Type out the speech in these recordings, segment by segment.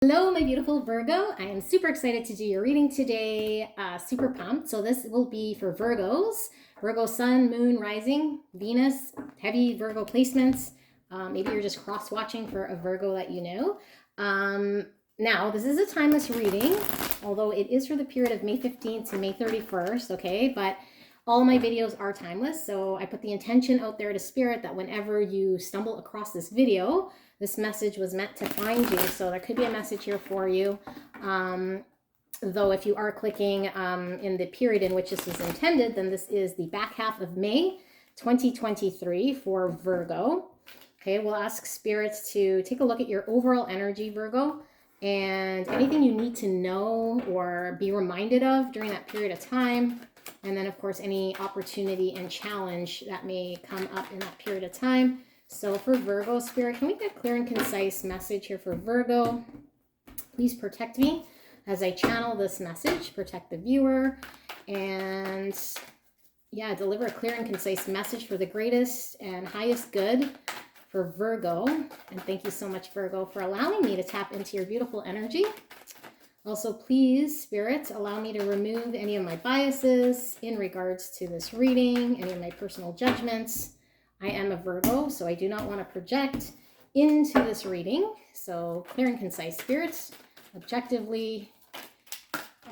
Hello, my beautiful Virgo. I am super excited to do your reading today. Super pumped. So this will be for Virgos. Virgo Sun, Moon, Rising, Venus, heavy Virgo placements. Maybe you're just cross-watching for a Virgo that you know. Now, this is a timeless reading, although it is for the period of May 15th to May 31st, okay? But all my videos are timeless, so I put the intention out there to Spirit that whenever you stumble across this video, this message was meant to find you. So there could be a message here for you. Though if you are clicking in the period in which this was intended, then this is the back half of May 2023 for Virgo. Okay, we'll ask Spirit to take a look at your overall energy, Virgo, and anything you need to know or be reminded of during that period of time. And then, of course, any opportunity and challenge that may come up in that period of time. So for Virgo, Spirit, can we get a clear and concise message here for Virgo? Please protect me as I channel this message, protect the viewer, and yeah, deliver a clear and concise message for the greatest and highest good for Virgo. And thank you so much, Virgo, for allowing me to tap into your beautiful energy. Also, please, Spirit, allow me to remove any of my biases in regards to this reading, any of my personal judgments. I am a Virgo, so I do not want to project into this reading. So clear and concise, Spirits, objectively.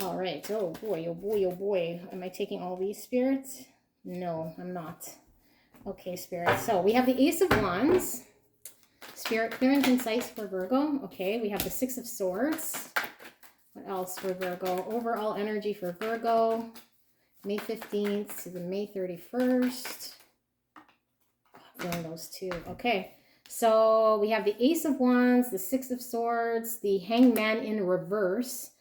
All right. Oh boy, oh boy, oh boy. Am I taking all these, Spirits? No, I'm not. Okay, Spirit. So we have the Ace of Wands. Spirit, clear and concise for Virgo. Okay, we have the Six of Swords. What else for Virgo? Overall energy for Virgo, May 15th to the May 31st. Feeling those two. Okay, so we have the Ace of Wands, the Six of Swords, the Hangman in reverse,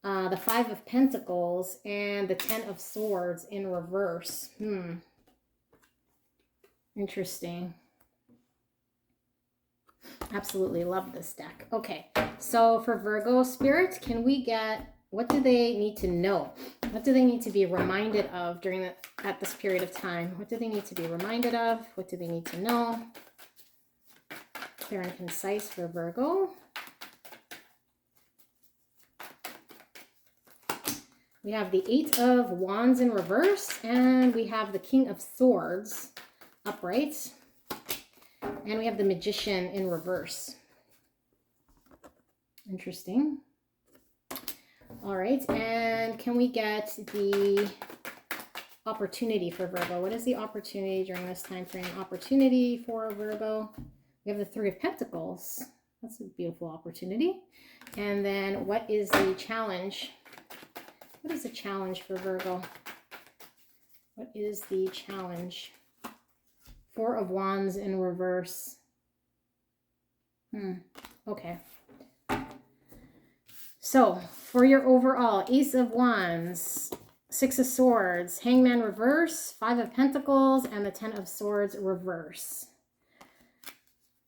the Five of Pentacles, and the Ten of Swords in reverse. Interesting. Absolutely love this deck. Okay, so for Virgo, Spirit, can we get, what do they need to know? What do they need to be reminded of at this period of time? What do they need to be reminded of? What do they need to know? Clear and concise for Virgo. We have the Eight of Wands in reverse, and we have the King of Swords upright, and we have the Magician in reverse. Interesting. All right, and can we get the opportunity for Virgo? What is the opportunity during this time frame? Opportunity for Virgo. We have the Three of Pentacles. That's a beautiful opportunity. And then what is the challenge? What is the challenge for Virgo? What is the challenge? Four of Wands in reverse. Okay. So for your overall, Ace of Wands, Six of Swords, Hangman reverse, Five of Pentacles, and the Ten of Swords reverse.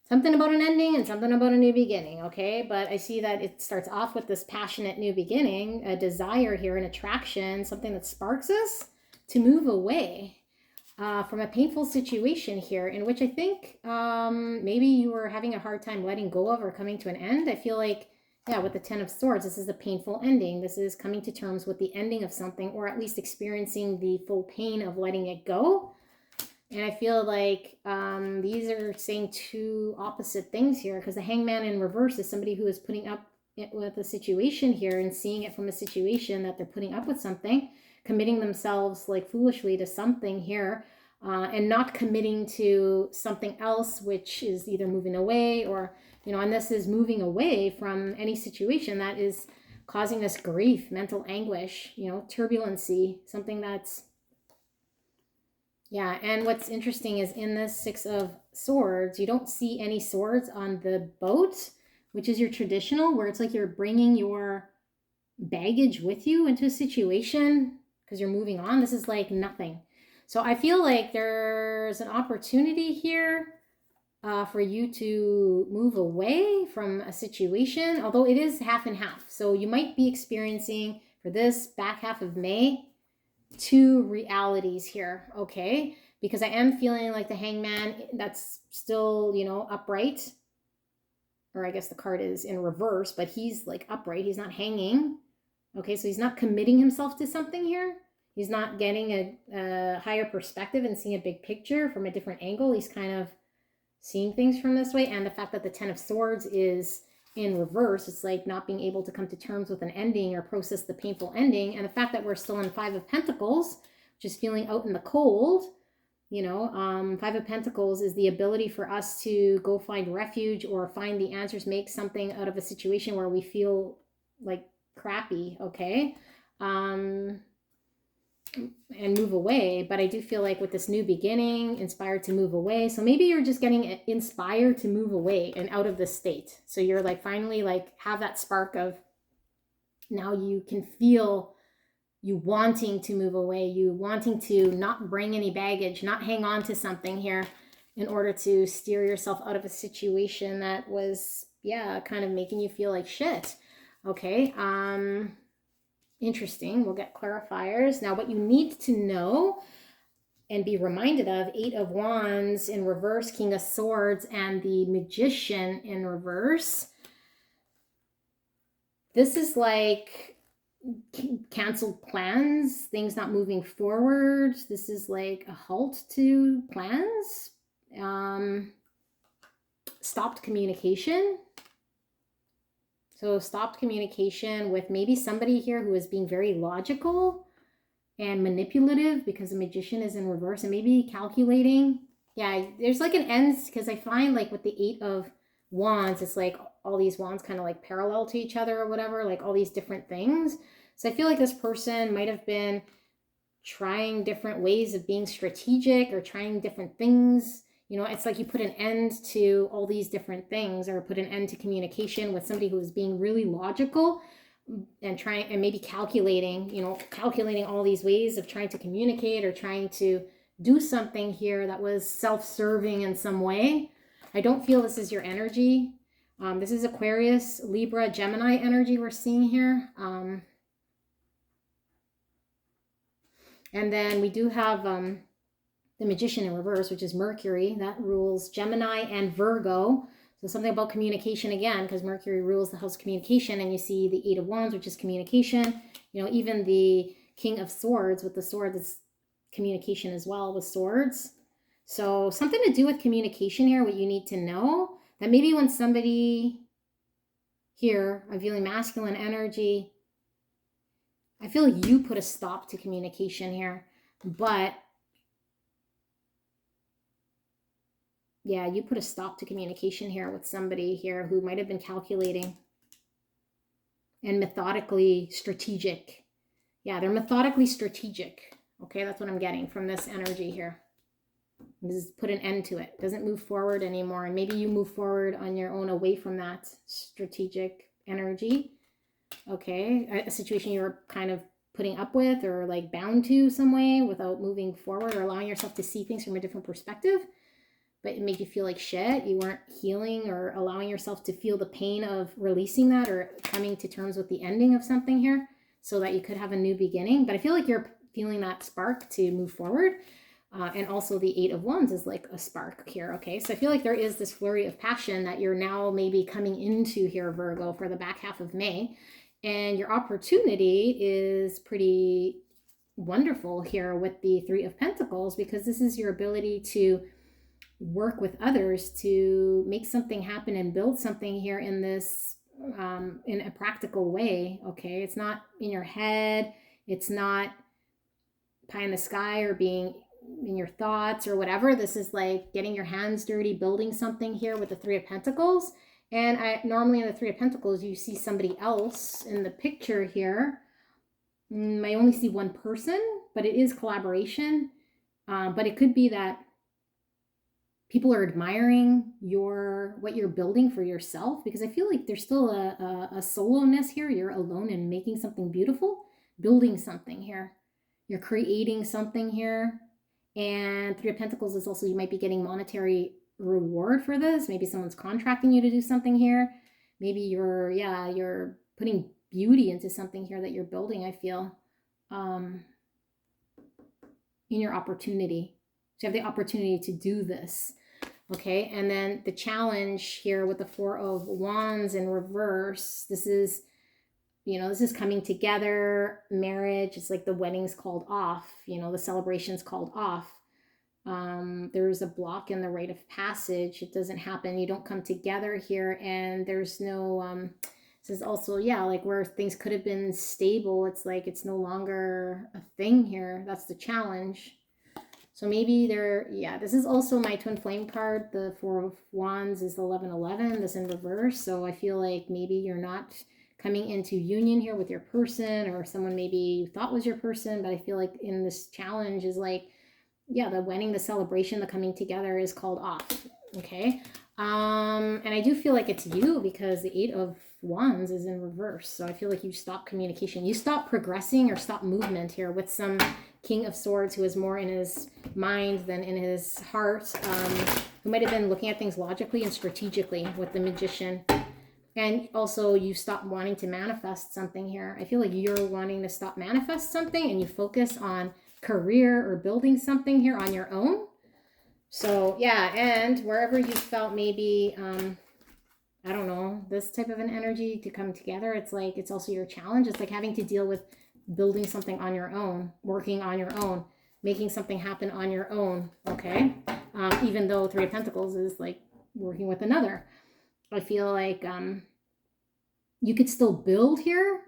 Something about an ending and something about a new beginning, okay? But I see that it starts off with this passionate new beginning, a desire here, an attraction, something that sparks us to move away from a painful situation here, in which I think maybe you were having a hard time letting go of or coming to an end. I feel like, yeah, with the Ten of Swords, this is a painful ending. This is coming to terms with the ending of something, or at least experiencing the full pain of letting it go. And I feel like these are saying two opposite things here, because the Hangman in reverse is somebody who is putting up with a situation here and seeing it from a situation that they're putting up with something, committing themselves like foolishly to something here, and not committing to something else, which is either moving away or, and this is moving away from any situation that is causing us grief, mental anguish, turbulency, something that's, yeah. And what's interesting is in this Six of Swords, you don't see any swords on the boat, which is your traditional, where it's like you're bringing your baggage with you into a situation because you're moving on. This is like nothing. So I feel like there's an opportunity here for you to move away from a situation, although it is half and half. So you might be experiencing, for this back half of May, two realities here, okay? Because I am feeling like the Hangman, that's still, upright. or I guess the card is in reverse, but he's like upright. He's not hanging. Okay, so he's not committing himself to something here. He's not getting a higher perspective and seeing a big picture from a different angle. He's kind of seeing things from this way. And the fact that the Ten of Swords is in reverse, it's like not being able to come to terms with an ending or process the painful ending. And the fact that we're still in Five of Pentacles, which is feeling out in the cold, you know, Five of Pentacles is the ability for us to go find refuge or find the answers, make something out of a situation where we feel like crappy, okay? And move away. But I do feel like with this new beginning, inspired to move away. So maybe you're just getting inspired to move away and out of this state. So you're like finally like have that spark of now you can feel you wanting to move away, you wanting to not bring any baggage, not hang on to something here in order to steer yourself out of a situation that was, yeah, kind of making you feel like shit. Okay. Interesting. We'll get clarifiers. Now, what you need to know and be reminded of, Eight of Wands in reverse, King of Swords, and the Magician in reverse. This is like canceled plans, things not moving forward. This is like a halt to plans. Stopped communication. So stopped communication with maybe somebody here who is being very logical and manipulative because the Magician is in reverse and maybe calculating. Yeah, there's like an end because I find like with the Eight of Wands, it's like all these wands kind of like parallel to each other or whatever, like all these different things. So I feel like this person might have been trying different ways of being strategic or trying different things. You know, it's like you put an end to all these different things or put an end to communication with somebody who is being really logical and trying and maybe calculating, you know, calculating all these ways of trying to communicate or trying to do something here that was self-serving in some way. I don't feel this is your energy. This is Aquarius, Libra, Gemini energy we're seeing here. And then we do have the Magician in reverse, which is Mercury. That rules Gemini and Virgo. So something about communication again, because Mercury rules the house of communication. And you see the Eight of Wands, which is communication. You know, even the King of Swords with the sword, that's communication as well with swords. So something to do with communication here, what you need to know, that maybe when somebody here, I'm feeling masculine energy, I feel like you put a stop to communication here, but yeah, you put a stop to communication here with somebody here who might have been calculating and methodically strategic. Yeah, they're methodically strategic. Okay, that's what I'm getting from this energy here. This is put an end to it. Doesn't move forward anymore. And maybe you move forward on your own away from that strategic energy. Okay, a situation you're kind of putting up with or like bound to some way without moving forward or allowing yourself to see things from a different perspective. But it made you feel like shit. You weren't healing or allowing yourself to feel the pain of releasing that or coming to terms with the ending of something here so that you could have a new beginning. But I feel like you're feeling that spark to move forward. And also the Eight of Wands is like a spark here, okay? So I feel like there is this flurry of passion that you're now maybe coming into here, Virgo, for the back half of May. And your opportunity is pretty wonderful here with the Three of Pentacles because this is your ability to work with others to make something happen and build something here in this, in a practical way, okay? It's not in your head. It's not pie in the sky or being in your thoughts or whatever. This is like getting your hands dirty, building something here with the Three of Pentacles. And normally in the Three of Pentacles, you see somebody else in the picture here. I only see one person, but it is collaboration. But it could be that people are admiring what you're building for yourself, because I feel like there's still a solo-ness here. You're alone and making something beautiful, building something here. You're creating something here. And Three of Pentacles is also, you might be getting monetary reward for this. Maybe someone's contracting you to do something here. Maybe you're putting beauty into something here that you're building, I feel, in your opportunity. So you have the opportunity to do this. Okay, and then the challenge here with the Four of Wands in reverse, this is, you know, this is coming together, marriage. It's like the wedding's called off, you know, the celebration's called off. There's a block in the rite of passage. It doesn't happen. You don't come together here, and there's no, this is also, yeah, like where things could have been stable. It's like it's no longer a thing here. That's the challenge. So maybe there, yeah, this is also my twin flame card. The Four of Wands is 11-11, this in reverse. So I feel like maybe you're not coming into union here with your person, or someone maybe you thought was your person, but I feel like in this challenge is like, yeah, the wedding, the celebration, the coming together is called off. Okay. And I do feel like it's you, because the Eight of Wands is in reverse. So I feel like you stop communication. You stop progressing or stop movement here with some King of Swords who is more in his mind than in his heart, who might have been looking at things logically and strategically with the Magician. And also you stop wanting to manifest something here. I feel like you're wanting to stop manifest something, and you focus on career or building something here on your own. So yeah, and wherever you felt maybe, I don't know, this type of an energy to come together, it's like, it's also your challenge. It's like having to deal with building something on your own, working on your own, making something happen on your own, okay? Even though Three of Pentacles is like working with another. I feel like you could still build here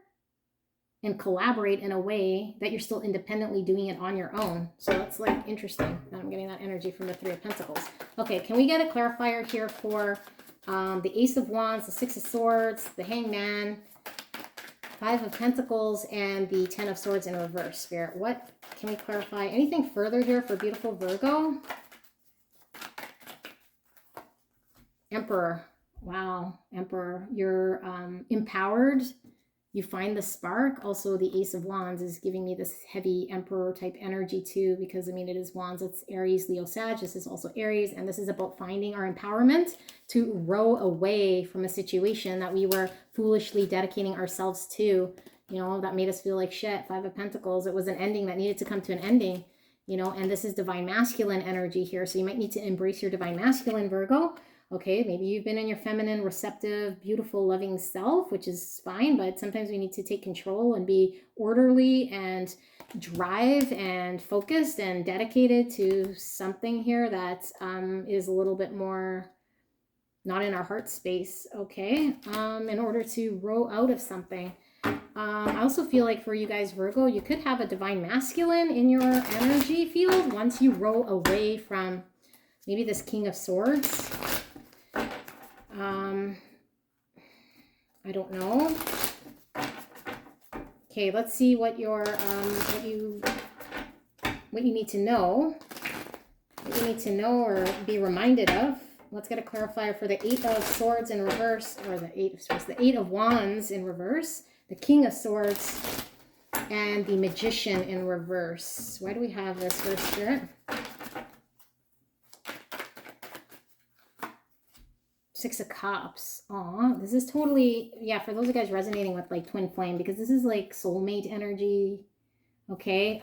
and collaborate in a way that you're still independently doing it on your own. So that's like interesting. I'm getting that energy from the Three of Pentacles. Okay, can we get a clarifier here for the Ace of Wands, the Six of Swords, the Hangman, Five of Pentacles, and the Ten of Swords in reverse? Spirit, what can we clarify? Anything further here for beautiful Virgo? Emperor. Wow, Emperor. You're empowered. You find the spark. Also, the Ace of Wands is giving me this heavy Emperor type energy too, because I mean, it is Wands. It's Aries, Leo, Sag. This is also Aries, and this is about finding our empowerment to row away from a situation that we were foolishly dedicating ourselves to, you know, that made us feel like shit. Five of Pentacles. It was an ending that needed to come to an ending, you know, and this is divine masculine energy here. So you might need to embrace your divine masculine, Virgo. Okay, maybe you've been in your feminine, receptive, beautiful, loving self, which is fine, but sometimes we need to take control and be orderly and drive and focused and dedicated to something here that is a little bit more not in our heart space, okay, in order to row out of something. I also feel like for you guys, Virgo, you could have a divine masculine in your energy field once you row away from maybe this King of Swords. I don't know. Okay, let's see what your what you need to know. What you need to know or be reminded of. Let's get a clarifier for the Eight of Swords in reverse, or the Eight of Swords, the Eight of Wands in reverse, the King of Swords, and the Magician in reverse. Why do we have this for Spirit? Six of Cups. Aw, this is totally, yeah, for those of you guys resonating with like twin flame, because this is like soulmate energy, okay,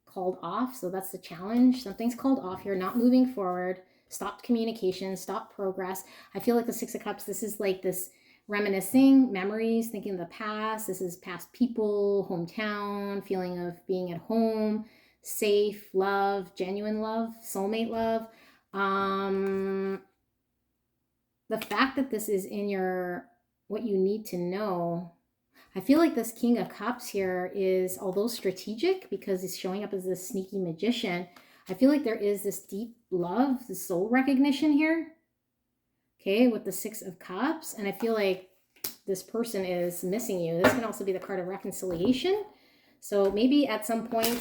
called off. So that's the challenge. Something's called off here, not moving forward, stopped communication, stopped progress. I feel like the Six of Cups, this is like this reminiscing memories, thinking of the past. This is past people, hometown, feeling of being at home, safe, love, genuine love, soulmate love. The fact that this is in your, what you need to know, I feel like this King of Cups here is, although strategic, because he's showing up as this sneaky magician, I feel like there is this deep love, this soul recognition here, okay, with the Six of Cups. And I feel like this person is missing you. This can also be the card of reconciliation. So maybe at some point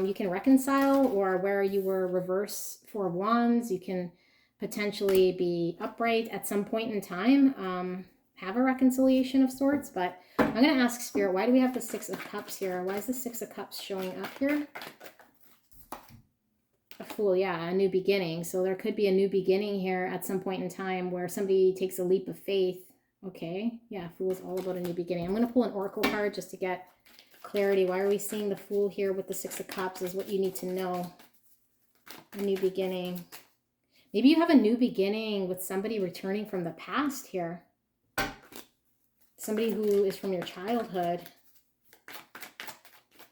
you can reconcile, or where you were reverse Four of Wands, you can potentially be upright at some point in time, have a reconciliation of sorts. But I'm going to ask Spirit, why do we have the Six of Cups here? Why is the Six of Cups showing up here? A Fool, yeah, a new beginning. So there could be a new beginning here at some point in time where somebody takes a leap of faith. Okay, yeah, Fool is all about a new beginning. I'm going to pull an Oracle card just to get clarity. Why are we seeing the Fool here with the Six of Cups is what you need to know. A new beginning. Maybe you have a new beginning with somebody returning from the past here. Somebody who is from your childhood.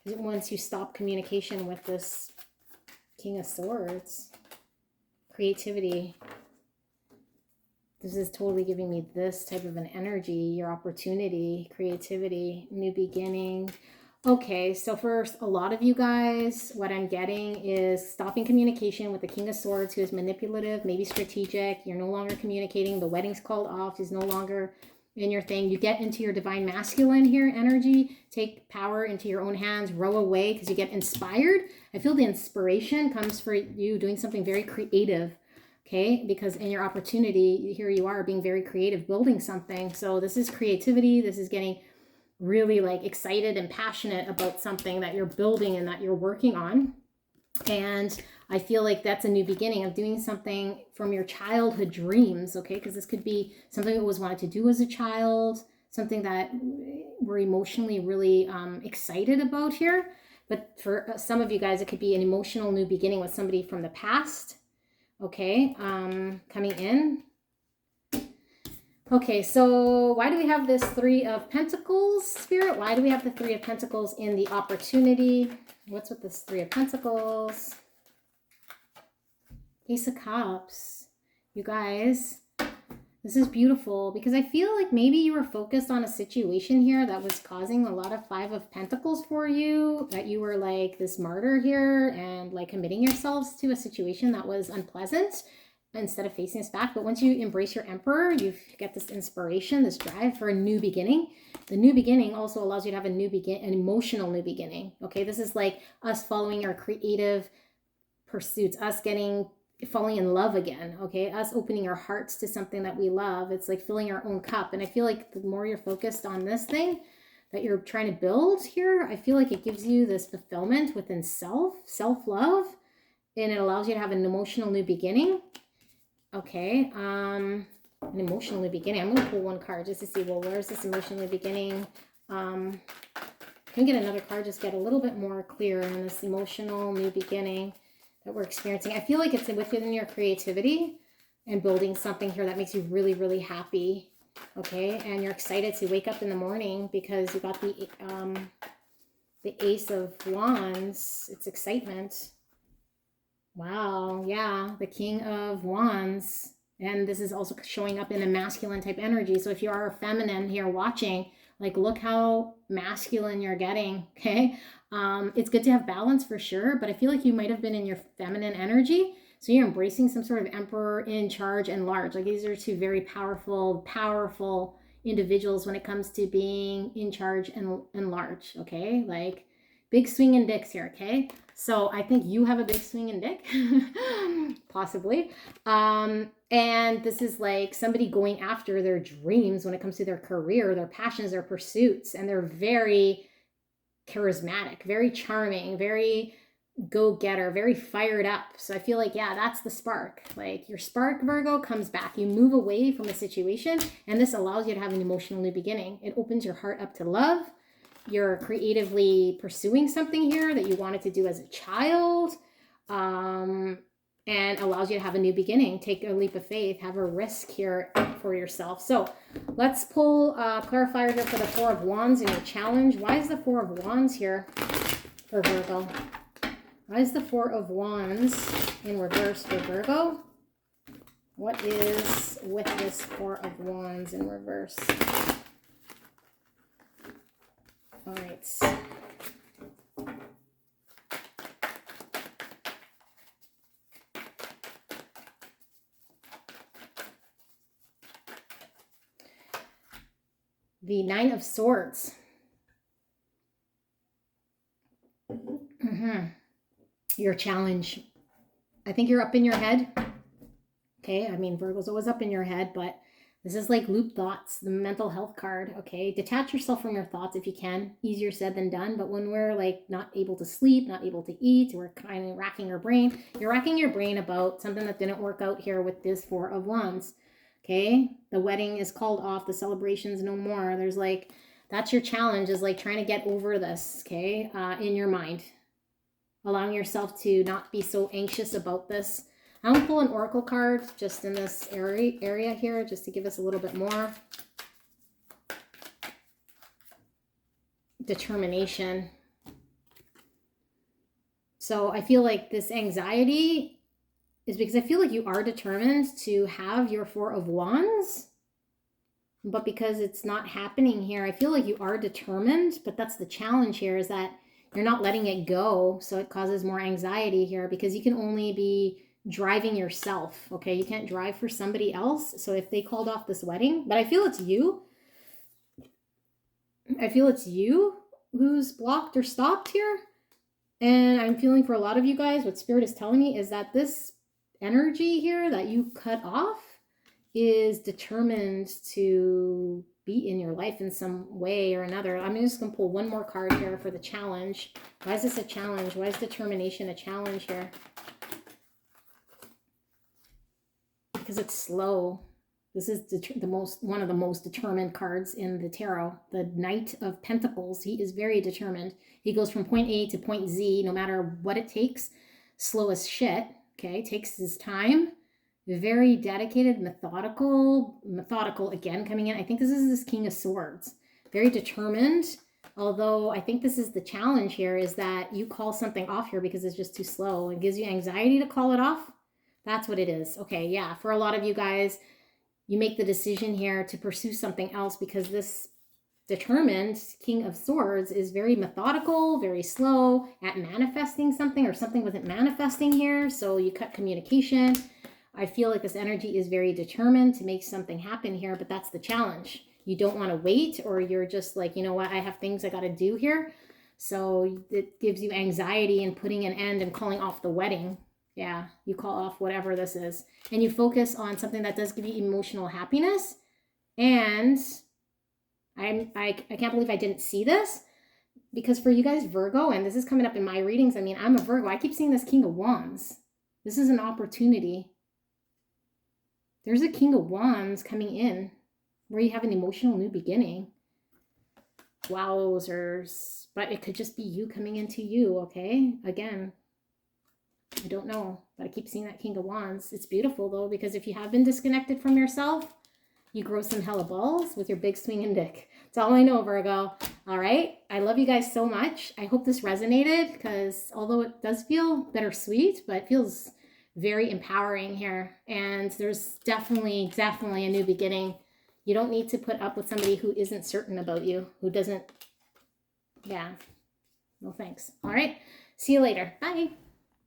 Once you stop communication with this King of Swords. Creativity. This is totally giving me this type of an energy, your opportunity, creativity, new beginning. Okay, so for a lot of you guys, what I'm getting is stopping communication with the King of Swords, who is manipulative, maybe strategic. You're no longer communicating. The wedding's called off. He's no longer in your thing. You get into your divine masculine here energy. Take power into your own hands. Row away because you get inspired. I feel the inspiration comes for you doing something very creative. Okay, because in your opportunity, here you are being very creative, building something. So this is creativity. This is getting really like excited and passionate about something that you're building and that you're working on. And I feel like that's a new beginning of doing something from your childhood dreams, okay? Because this could be something that was wanted to do as a child, something that we're emotionally really excited about here. But for some of you guys, it could be an emotional new beginning with somebody from the past. Okay, coming in. Okay, so why do we have this Three of Pentacles, Spirit? Why do we have the Three of Pentacles in the opportunity? What's with this Three of Pentacles? Ace of Cups. You guys, this is beautiful because I feel like maybe you were focused on a situation here that was causing a lot of Five of Pentacles for you, that you were like this martyr here and like committing yourselves to a situation that was unpleasant instead of facing this back. But once you embrace your Emperor, you get this inspiration, this drive for a new beginning. The new beginning also allows you to have an emotional new beginning. Okay, this is like us following our creative pursuits, us falling in love again, okay? Us opening our hearts to something that we love. It's like filling our own cup. And I feel like the more you're focused on this thing that you're trying to build here, I feel like it gives you this fulfillment within self-love, and it allows you to have an emotional new beginning. Okay, an emotional new beginning. I'm going to pull one card just to see, well, where's this emotional new beginning? Can we get another card, just get a little bit more clear on this emotional new beginning that we're experiencing? I feel like it's within your creativity and building something here that makes you really, really happy. Okay, and you're excited to wake up in the morning because you got the Ace of Wands. It's excitement. Wow, yeah, the King of Wands. And this is also showing up in a masculine type energy. So if you are a feminine here watching, like, look how masculine you're getting, okay? It's good to have balance for sure, but I feel like you might have been in your feminine energy. So you're embracing some sort of emperor, in charge, and large. Like, these are two very powerful individuals when it comes to being in charge and large, okay? Like, big swinging dicks here, okay? So I think you have a big swinging dick, possibly. And this is like somebody going after their dreams when it comes to their career, their passions, their pursuits, and they're very charismatic, very charming, very go-getter, very fired up. So I feel like, yeah, that's the spark. Like, your spark, Virgo, comes back. You move away from the situation, and this allows you to have an emotional new beginning. It opens your heart up to love. You're creatively pursuing something here that you wanted to do as a child, and allows you to have a new beginning. Take a leap of faith, have a risk here for yourself. So let's pull a clarifier here for the Four of Wands in your challenge. Why is the Four of Wands here for Virgo? Why is the Four of Wands in reverse for Virgo? What is with this Four of Wands in reverse? All right. The Nine of Swords. Your challenge. I think you're up in your head. Okay, I mean, Virgo's always up in your head, but this is like loop thoughts, the mental health card, okay? Detach yourself from your thoughts if you can. Easier said than done, but when we're like not able to sleep, not able to eat, we're kind of racking our brain. You're racking your brain about something that didn't work out here with this Four of Wands, okay? The wedding is called off, the celebration's no more. There's like, that's your challenge, is like trying to get over this, okay, in your mind. Allowing yourself to not be so anxious about this. I'm gonna pull an oracle card just in this area here, just to give us a little bit more determination. So I feel like this anxiety is because I feel like you are determined to have your Four of Wands, but because it's not happening here, I feel like you are determined, but that's the challenge here, is that you're not letting it go. So it causes more anxiety here because you can only be driving yourself. Okay. You can't drive for somebody else. So if they called off this wedding, but I feel it's you. I feel it's you who's blocked or stopped here. And I'm feeling for a lot of you guys, what Spirit is telling me is that this energy here that you cut off is determined to be in your life in some way or another. I'm just going to pull one more card here for the challenge. Why is this a challenge? Why is determination a challenge here? Because it's slow. This is one of the most determined cards in the tarot. The Knight of Pentacles. He is very determined. He goes from point A to point Z, no matter what it takes. Slow as shit. Okay, takes his time. Very dedicated, methodical again coming in. I think this is this King of Swords. Very determined. Although I think this is the challenge here, is that you call something off here because it's just too slow. It gives you anxiety to call it off. That's what it is. Okay, yeah. For a lot of you guys, you make the decision here to pursue something else because this determined King of Swords is very methodical, very slow at manifesting something, or something wasn't manifesting here. So you cut communication. I feel like this energy is very determined to make something happen here, but that's the challenge. You don't want to wait, or you're just like, you know what, I have things I got to do here. So it gives you anxiety in putting an end and calling off the wedding. Yeah, you call off whatever this is. And you focus on something that does give you emotional happiness. And I can't believe I didn't see this. Because for you guys, Virgo, and this is coming up in my readings, I mean, I'm a Virgo. I keep seeing this King of Wands. This is an opportunity. There's a King of Wands coming in where you have an emotional new beginning. Wowzers. But it could just be you coming into you, okay? Again, I don't know, but I keep seeing that King of Wands. It's beautiful, though, because if you have been disconnected from yourself, you grow some hella balls with your big swinging dick. That's all I know, Virgo. All right? I love you guys so much. I hope this resonated, because although it does feel bittersweet, but it feels very empowering here. And there's definitely a new beginning. You don't need to put up with somebody who isn't certain about you, who doesn't, yeah. No thanks. All right? See you later. Bye.